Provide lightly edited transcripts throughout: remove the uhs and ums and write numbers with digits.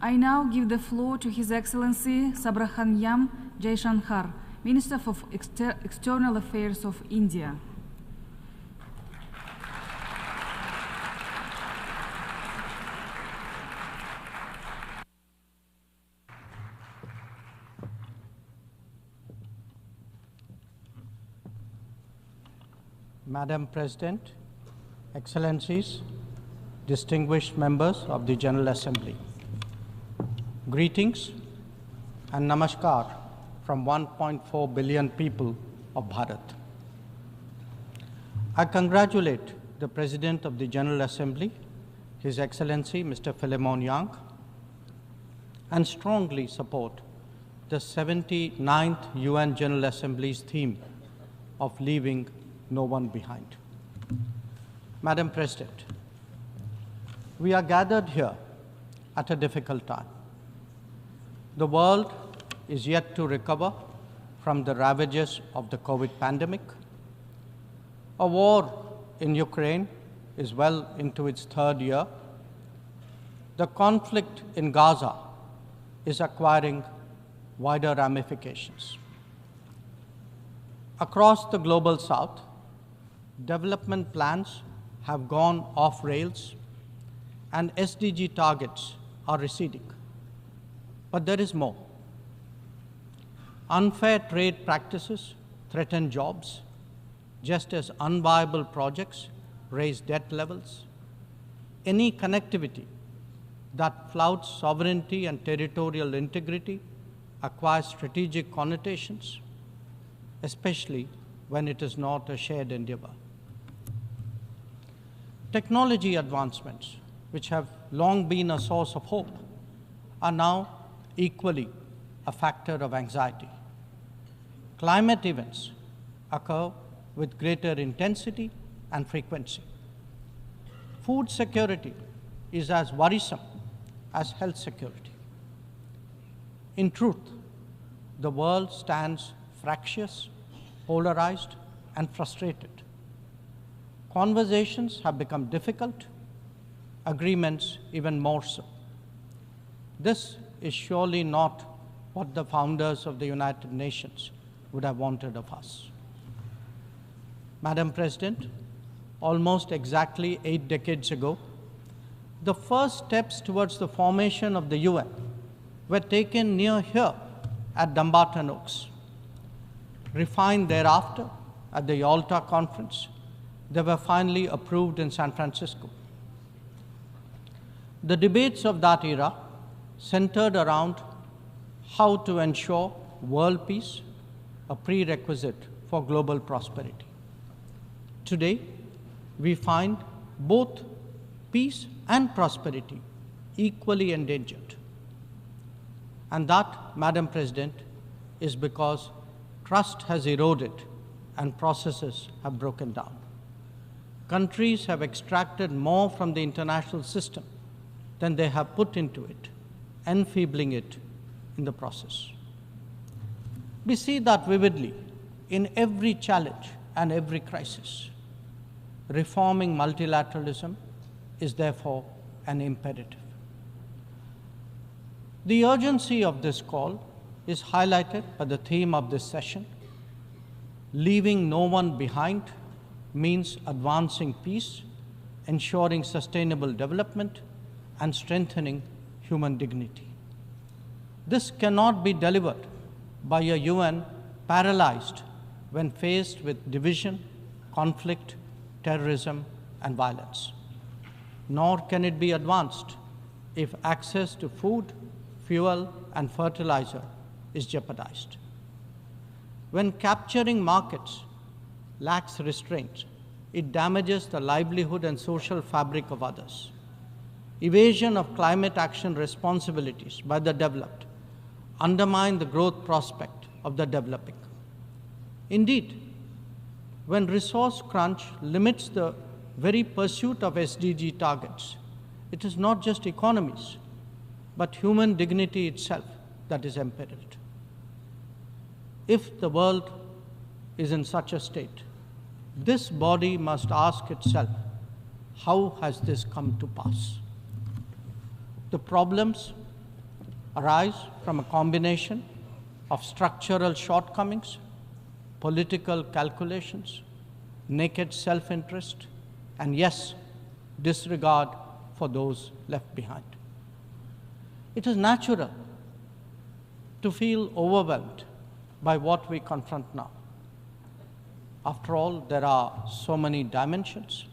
I now give the floor to His Excellency Subrahmanyam Jaishankar, Minister of External Affairs of India. Madam President, Excellencies, distinguished members of the General Assembly, greetings and namaskar from 1.4 billion people of Bharat. I congratulate the President of the General Assembly, His Excellency Mr. Philemon Yang, and strongly support the 79th UN General Assembly's theme of leaving no one behind. Madam President, we are gathered here at a difficult time. The world is yet to recover from the ravages of the COVID pandemic. A war in Ukraine is well into its third year. The conflict in Gaza is acquiring wider ramifications. Across the global south, development plans have gone off rails and SDG targets are receding. But there is more. Unfair trade practices threaten jobs, just as unviable projects raise debt levels. Any connectivity that flouts sovereignty and territorial integrity acquires strategic connotations, especially when it is not a shared endeavor. Technology advancements, which have long been a source of hope, are now equally a factor of anxiety. Climate events occur with greater intensity and frequency. Food security is as worrisome as health security. In truth, the world stands fractious, polarized, and frustrated. Conversations have become difficult, agreements even more so. This is surely not what the founders of the United Nations would have wanted of us. Madam President, almost exactly 8 decades ago, the first steps towards the formation of the UN were taken near here at Dumbarton Oaks. Refined thereafter at the Yalta Conference, they were finally approved in San Francisco. The debates of that era centered around how to ensure world peace, a prerequisite for global prosperity. Today, we find both peace and prosperity equally endangered. And that, Madam President, is because trust has eroded and processes have broken down. Countries have extracted more from the international system than they have put into it, enfeebling it in the process. We see that vividly in every challenge and every crisis. Reforming multilateralism is therefore an imperative. The urgency of this call is highlighted by the theme of this session. Leaving no one behind means advancing peace, ensuring sustainable development, and strengthening human dignity. This cannot be delivered by a UN paralyzed when faced with division, conflict, terrorism, and violence. Nor can it be advanced if access to food, fuel, and fertilizer is jeopardized. When capturing markets lacks restraint, it damages the livelihood and social fabric of others. Evasion of climate action responsibilities by the developed undermine the growth prospect of the developing. Indeed, when resource crunch limits the very pursuit of SDG targets, it is not just economies, but human dignity itself that is imperiled. If the world is in such a state, this body must ask itself, how has this come to pass? The problems arise from a combination of structural shortcomings, political calculations, naked self-interest, and yes, disregard for those left behind. It is natural to feel overwhelmed by what we confront now. After all, there are so many dimensions,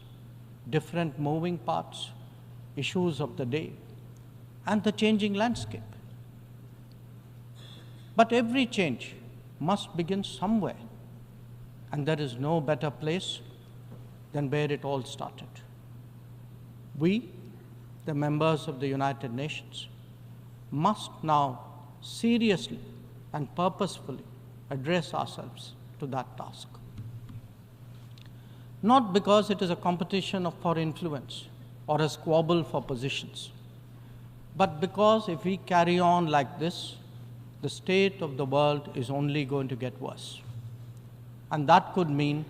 different moving parts, issues of the day, and the changing landscape. But every change must begin somewhere, and there is no better place than where it all started. We, the members of the United Nations, must now seriously and purposefully address ourselves to that task. Not because it is a competition for influence or a squabble for positions, but because if we carry on like this, the state of the world is only going to get worse. And that could mean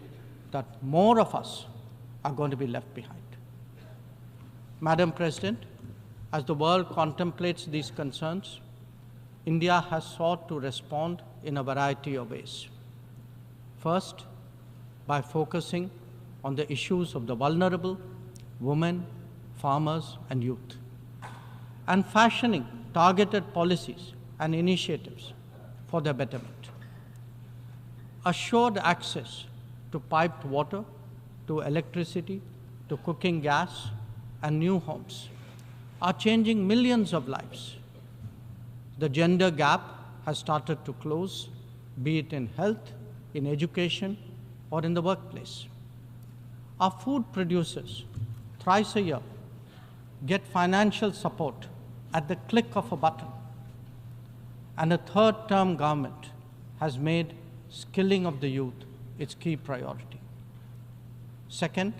that more of us are going to be left behind. Madam President, as the world contemplates these concerns, India has sought to respond in a variety of ways. First, by focusing on the issues of the vulnerable, women, farmers, and youth, and fashioning targeted policies and initiatives for their betterment. Assured access to piped water, to electricity, to cooking gas, and new homes are changing millions of lives. The gender gap has started to close, be it in health, in education, or in the workplace. Our food producers, thrice a year, get financial support at the click of a button. And a third-term government has made skilling of the youth its key priority. Second,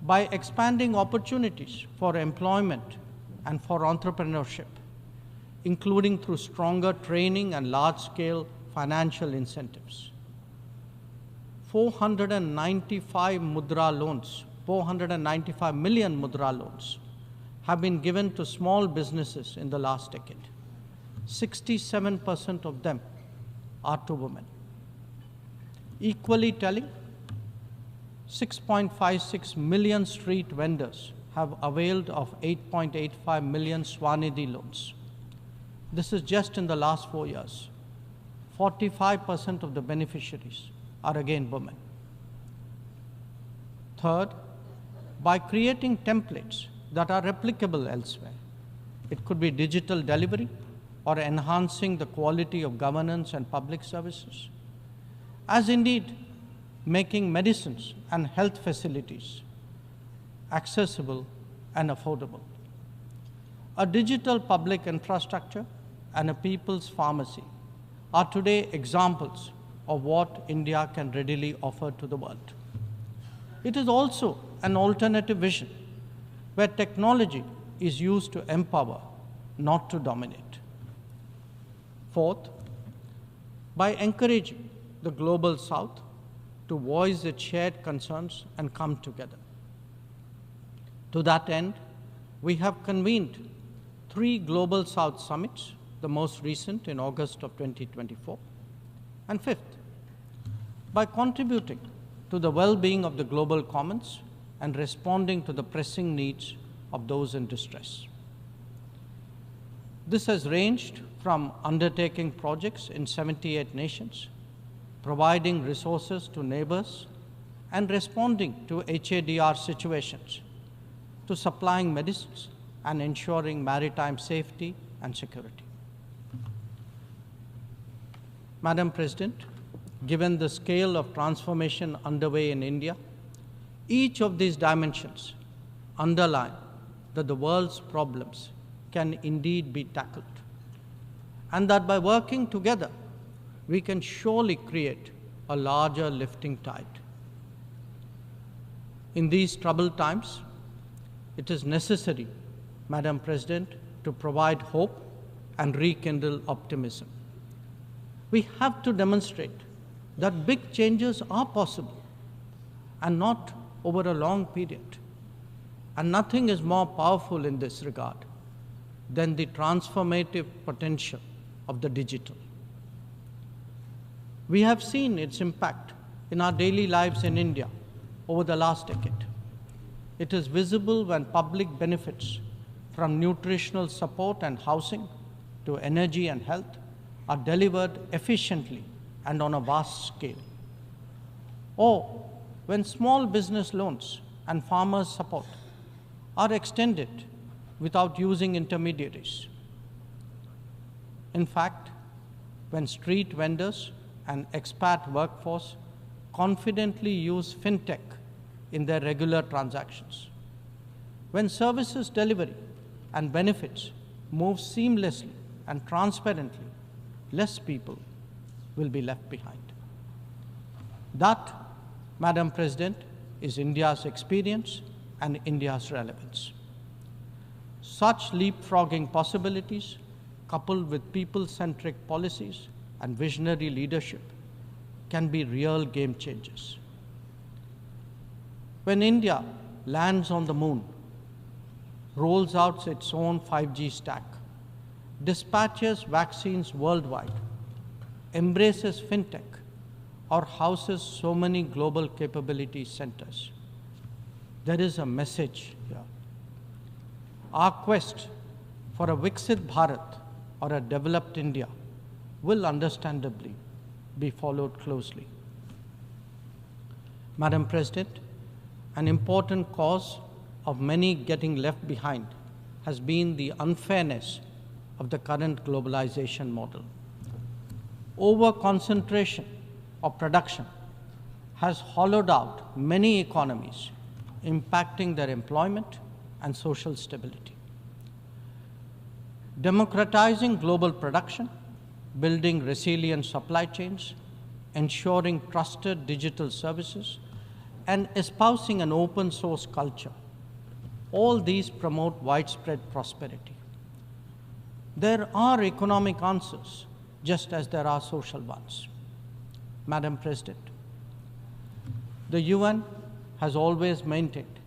by expanding opportunities for employment and for entrepreneurship, including through stronger training and large-scale financial incentives. 495 million mudra loans have been given to small businesses in the last decade. 67% of them are to women. Equally telling, 6.56 million street vendors have availed of 8.85 million Swanidhi loans. This is just in the last 4 years. 45% of the beneficiaries are again women. Third, by creating templates that are replicable elsewhere. It could be digital delivery or enhancing the quality of governance and public services, as indeed making medicines and health facilities accessible and affordable. A digital public infrastructure and a people's pharmacy are today examples of what India can readily offer to the world. It is also an alternative vision where technology is used to empower, not to dominate. Fourth, by encouraging the Global South to voice its shared concerns and come together. To that end, we have convened 3 Global South summits, the most recent in August of 2024. And fifth, by contributing to the well-being of the global commons and responding to the pressing needs of those in distress. This has ranged from undertaking projects in 78 nations, providing resources to neighbors, and responding to HADR situations, to supplying medicines and ensuring maritime safety and security. Madam President, given the scale of transformation underway in India, each of these dimensions underline that the world's problems can indeed be tackled, and that by working together, we can surely create a larger lifting tide. In these troubled times, it is necessary, Madam President, to provide hope and rekindle optimism. We have to demonstrate that big changes are possible and not over a long period. And nothing is more powerful in this regard than the transformative potential of the digital. We have seen its impact in our daily lives in India over the last decade. It is visible when public benefits from nutritional support and housing to energy and health are delivered efficiently and on a vast scale. Or when small business loans and farmers' support are extended without using intermediaries. In fact, when street vendors and expat workforce confidently use fintech in their regular transactions, when services delivery and benefits move seamlessly and transparently, less people will be left behind. That, Madam President, is India's experience and India's relevance. Such leapfrogging possibilities, coupled with people-centric policies and visionary leadership, can be real game changers. When India lands on the moon, rolls out its own 5G stack, dispatches vaccines worldwide, embraces fintech, or houses so many global capability centers, there is a message here. Our quest for a Viksit Bharat or a developed India will understandably be followed closely. Madam President, an important cause of many getting left behind has been the unfairness of the current globalization model. Over-concentration of production has hollowed out many economies, impacting their employment and social stability. Democratizing global production, building resilient supply chains, ensuring trusted digital services, and espousing an open source culture, all these promote widespread prosperity. There are economic answers, just as there are social ones. Madam President, the UN has always maintained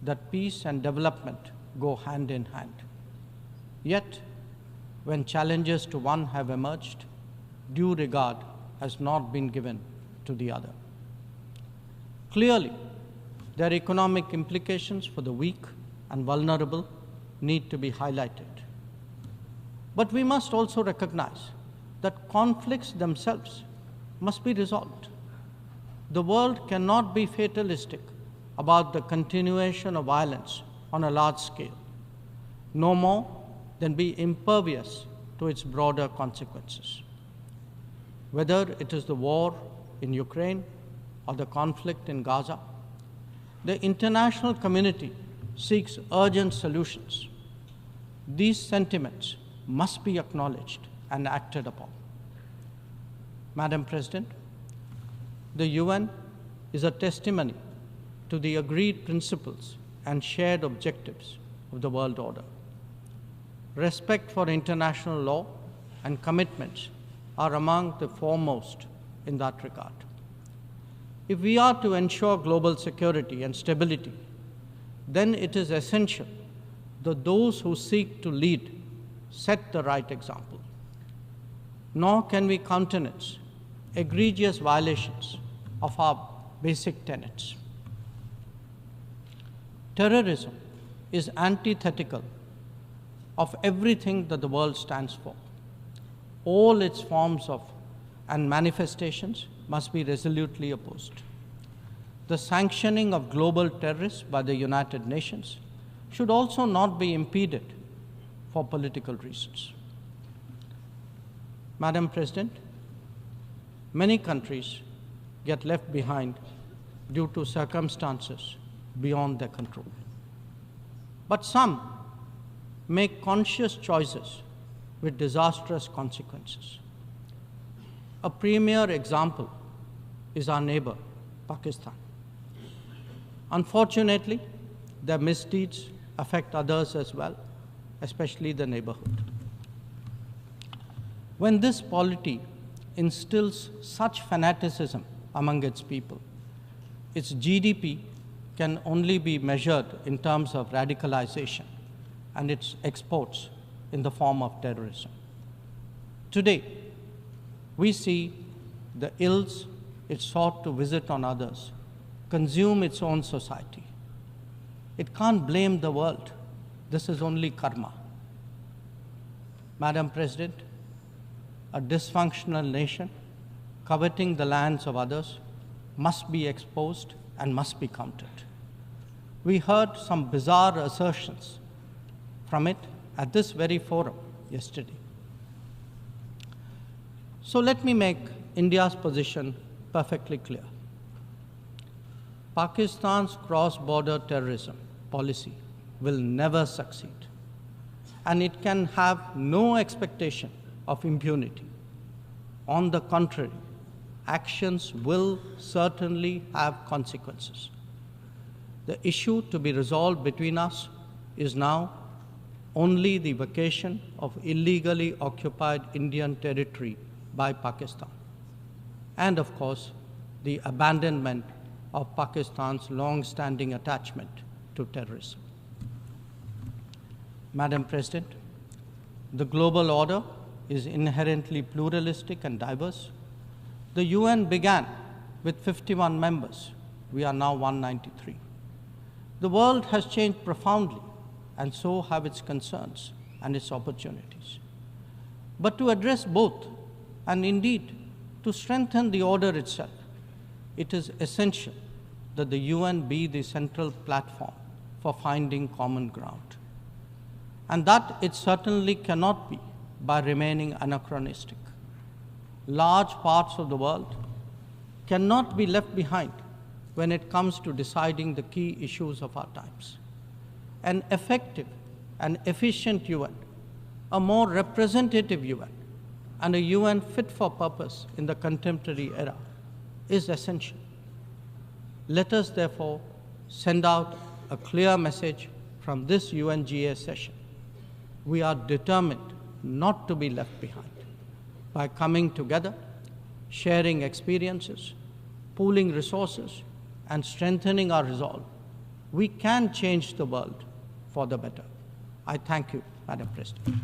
that peace and development go hand in hand. Yet, when challenges to one have emerged, due regard has not been given to the other. Clearly, their economic implications for the weak and vulnerable need to be highlighted. But we must also recognize that conflicts themselves must be resolved. The world cannot be fatalistic about the continuation of violence on a large scale, no more than be impervious to its broader consequences. Whether it is the war in Ukraine or the conflict in Gaza, the international community seeks urgent solutions. These sentiments must be acknowledged and acted upon. Madam President, the UN is a testimony to the agreed principles and shared objectives of the world order. Respect for international law and commitments are among the foremost in that regard. If we are to ensure global security and stability, then it is essential that those who seek to lead set the right example. Nor can we countenance egregious violations of our basic tenets. Terrorism is antithetical of everything that the world stands for. All its forms of and manifestations must be resolutely opposed. The sanctioning of global terrorists by the United Nations should also not be impeded for political reasons. Madam President, many countries get left behind due to circumstances beyond their control. But some make conscious choices with disastrous consequences. A premier example is our neighbor, Pakistan. Unfortunately, their misdeeds affect others as well, especially the neighborhood. When this polity instills such fanaticism among its people, its GDP can only be measured in terms of radicalization, and its exports in the form of terrorism. Today, we see the ills it sought to visit on others consume its own society. It can't blame the world. This is only karma. Madam President, a dysfunctional nation coveting the lands of others must be exposed and must be countered. We heard some bizarre assertions from it at this very forum yesterday. So let me make India's position perfectly clear. Pakistan's cross-border terrorism policy will never succeed, and it can have no expectation of impunity. On the contrary, actions will certainly have consequences. The issue to be resolved between us is now only the vacation of illegally occupied Indian territory by Pakistan, and of course, the abandonment of Pakistan's long-standing attachment to terrorism. Madam President, the global order is inherently pluralistic and diverse. The UN began with 51 members. We are now 193. The world has changed profoundly, and so have its concerns and its opportunities. But to address both, and indeed to strengthen the order itself, it is essential that the UN be the central platform for finding common ground. And that it certainly cannot be by remaining anachronistic. Large parts of the world cannot be left behind when it comes to deciding the key issues of our times. An effective and efficient UN, a more representative UN, and a UN fit for purpose in the contemporary era is essential. Let us therefore send out a clear message from this UNGA session. We are determined not to be left behind. By coming together, sharing experiences, pooling resources, and strengthening our resolve, we can change the world for the better. I thank you, Madam President.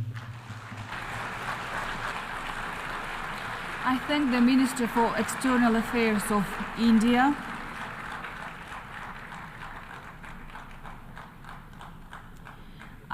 I thank the Minister for External Affairs of India,